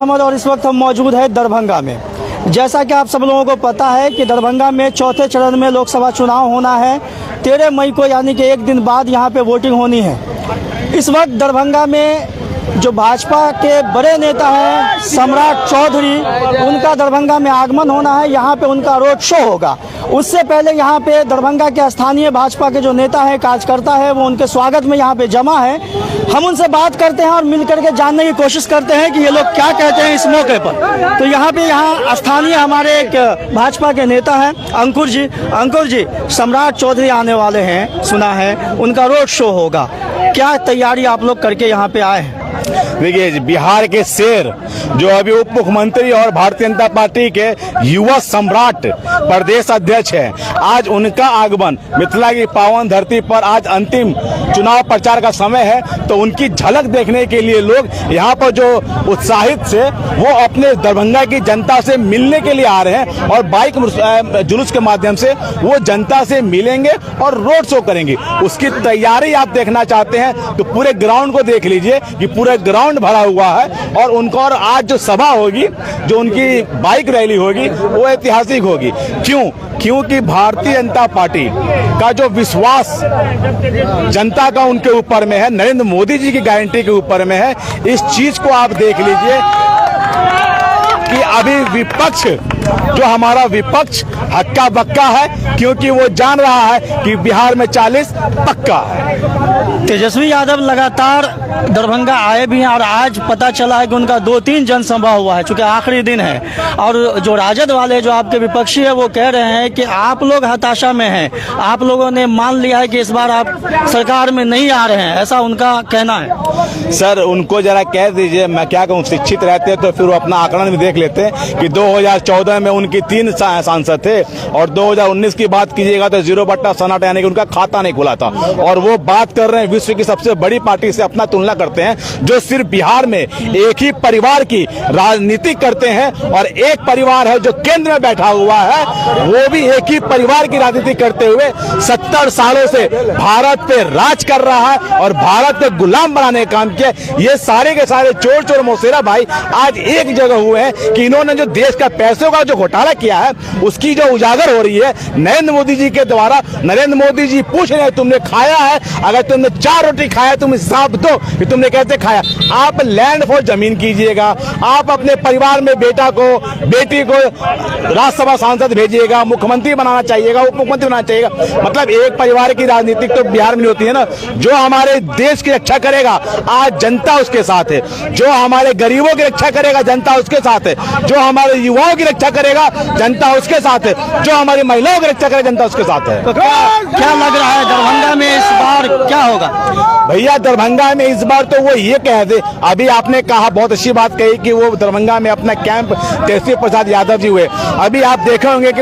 और इस वक्त हम मौजूद है दरभंगा में। जैसा कि आप सब लोगों को पता है कि दरभंगा में चौथे चरण में लोकसभा चुनाव होना है 13 मई को, यानी कि एक दिन बाद यहां पे वोटिंग होनी है। इस वक्त दरभंगा में जो भाजपा के बड़े नेता हैं सम्राट चौधरी, उनका दरभंगा में आगमन होना है। यहाँ पे उनका रोड शो होगा। उससे पहले यहाँ पे दरभंगा के स्थानीय भाजपा के जो नेता हैं, कार्यकर्ता है, वो उनके स्वागत में यहाँ पे जमा है। हम उनसे बात करते हैं और मिल करके जानने की कोशिश करते हैं कि ये लोग क्या कहते हैं इस मौके पर। तो यहाँ स्थानीय हमारे एक भाजपा के नेता हैं अंकुर जी। अंकुर जी, सम्राट चौधरी आने वाले हैं, सुना है, उनका रोड शो होगा, क्या तैयारी आप लोग करके यहाँ पे आए हैं? देखिए, बिहार के शेर जो अभी उप मुख्यमंत्री और भारतीय जनता पार्टी के युवा सम्राट प्रदेश अध्यक्ष हैं, आज उनका आगमन मिथिला की पावन धरती पर आज अंतिम चुनाव प्रचार का समय है। तो उनकी झलक देखने के लिए लोग यहाँ पर जो उत्साहित से वो अपने दरभंगा की जनता से मिलने के लिए आ रहे हैं और बाइक जुलूस के माध्यम से वो जनता से मिलेंगे और रोड शो करेंगे। उसकी तैयारी आप देखना चाहते हैं तो पूरे ग्राउंड को देख लीजिए कि पूरा ग्राउंड भरा हुआ है। और उनका और आज जो सभा होगी, जो उनकी बाइक रैली होगी, वो ऐतिहासिक होगी। क्योंकि भारतीय जनता पार्टी का जो विश्वास जनता का उनके ऊपर में है, नरेंद्र मोदी जी की गारंटी के ऊपर में है। इस चीज को आप देख लीजिए कि अभी विपक्ष, जो हमारा विपक्ष हक्का बक्का है, क्योंकि वो जान रहा है कि बिहार में 40 पक्का है। तेजस्वी यादव लगातार दरभंगा आए भी हैं और आज पता चला है कि उनका 2-3 जनसभा हुआ है, चूंकि आखिरी दिन है। और जो राजद वाले, जो आपके विपक्षी है, वो कह रहे हैं कि आप लोग हताशा में हैं, आप लोगों ने मान लिया है कि इस बार आप सरकार में नहीं आ रहे हैं, ऐसा उनका कहना है। सर, उनको जरा कह दीजिए, मैं क्या कहूँ, शिक्षित रहते तो फिर वो अपना आंकड़न भी देख लेते हैं कि 2014 में उनकी 3 सांसद थे और 2019 की बात कीजिएगा तो 0/67, यानी कि उनका खाता नहीं खुला था। और वो बात कर रहे हैं विश्व की सबसे बड़ी पार्टी से अपना तुलना करते हैं, जो सिर्फ बिहार में एक ही परिवार की राजनीति करते हैं और एक परिवार है जो केंद्र में बैठा हुआ है, वो भी एक ही परिवार की राजनीति करते हुए 70 सालों से भारत पे राज कर रहा है और भारत पे गुलाम बनाने का काम किया। ये सारे के सारे चोर मौसेरा भाई आज एक जगह हुए हैं कि इन्होंने जो देश का पैसों का जो घोटाला किया है, उसकी जो उजागर हो रही है नरेंद्र मोदी जी के द्वारा। नरेंद्र मोदी जी पूछ रहे हैं, तुमने खाया है? अगर तुमने 4 रोटी खाया, तुम हिसाब दो कि तुमने कैसे खाया। आप लैंड फॉर जमीन कीजिएगा, आप अपने परिवार में बेटा को, बेटी को राज्यसभा सांसद भेजिएगा, मुख्यमंत्री बनाना चाहिएगा, उप मुख्यमंत्री बनाना चाहिएगा। मतलब एक परिवार की राजनीति तो बिहार में नहीं होती है ना। जो हमारे देश की रक्षा करेगा, आज जनता उसके साथ है। जो हमारे गरीबों की रक्षा करेगा, जनता उसके साथ है। जो हमारे युवाओं की रक्षा करेगा, जनता उसके साथ है। जो हमारी महिलाओं की रक्षा करेगा, जनता उसके साथ है। तो क्या लग रहा है दरभंगा में इस बार क्या होगा? भैया, दरभंगा में इस बार तो वो ये कह दे, अभी आपने कहा, बहुत अच्छी बात कही कि वो दरभंगा में अपना कैंप तेजस्वी प्रसाद यादव जी हुए। अभी आप देखे होंगे कि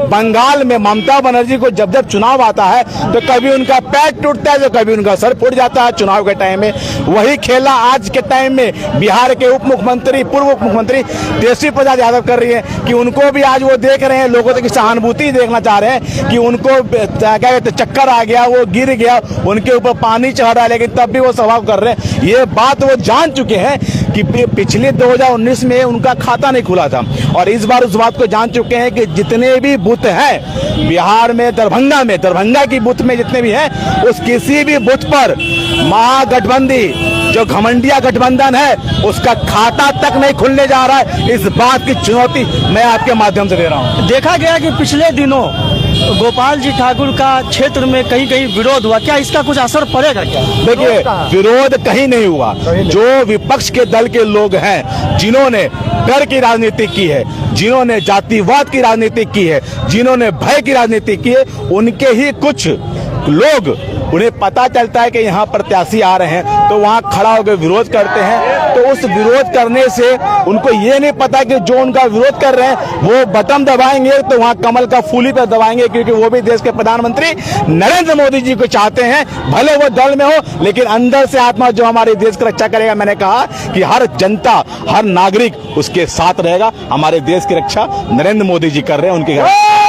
बंगाल में ममता बनर्जी को जब जब चुनाव आता है तो कभी उनका पैर टूटता है तो कभी उनका सर फूट जाता है चुनाव के टाइम में। वही खेला आज के टाइम में बिहार के उप मुख्यमंत्री, पूर्व उप मुख्यमंत्री तेजस्वी प्रसाद यादव कर रही है कि उनको भी आज वो देख रहे हैं, लोगों की सहानुभूति देखना चाह रहे हैं कि उनको क्या कहते चक्कर आ गया, वो गिर गया, उनके ऊपर पानी चढ़ रहा है, लेकिन तब भी वो सवाल कर रहे हैं। ये बात वो जान चुके हैं कि पिछले 2019 में उनका खाता नहीं खुला था और इस बार उस बात को जान चुके हैं कि जितने भी बूथ हैं बिहार में, दरभंगा की बूथ में जितने भी हैं, उस किसी भी बूथ पर महागठबंधन, जो घमंडिया गठबंधन है, उसका खाता तक नहीं खुलने जा रहा है। इस बात की चुनौती मैं आपके माध्यम से दे रहा हूं। देखा गया कि पिछले दिनों गोपाल जी ठाकुर का क्षेत्र में कहीं विरोध हुआ, क्या इसका कुछ असर पड़ेगा क्या? देखिए, विरोध कहीं नहीं हुआ। जो विपक्ष के दल के लोग हैं, जिन्होंने डर की राजनीति की है, जिन्होंने जातिवाद की राजनीति की है, जिन्होंने भय की राजनीति की है, उनके ही कुछ लोग, उन्हें पता चलता है कि यहाँ प्रत्याशी आ रहे हैं तो वहाँ खड़ा होकर विरोध करते हैं। तो उस विरोध करने से उनको ये नहीं पता कि जो उनका विरोध कर रहे हैं वो बटन दबाएंगे तो वहाँ कमल का फूली पर दबाएंगे, क्योंकि वो भी देश के प्रधानमंत्री नरेंद्र मोदी जी को चाहते हैं। भले वो दल में हो, लेकिन अंदर से आत्मा जो हमारे देश की रक्षा करेगा। मैंने कहा कि हर जनता, हर नागरिक उसके साथ रहेगा। हमारे देश की रक्षा नरेंद्र मोदी जी कर रहे हैं, उनके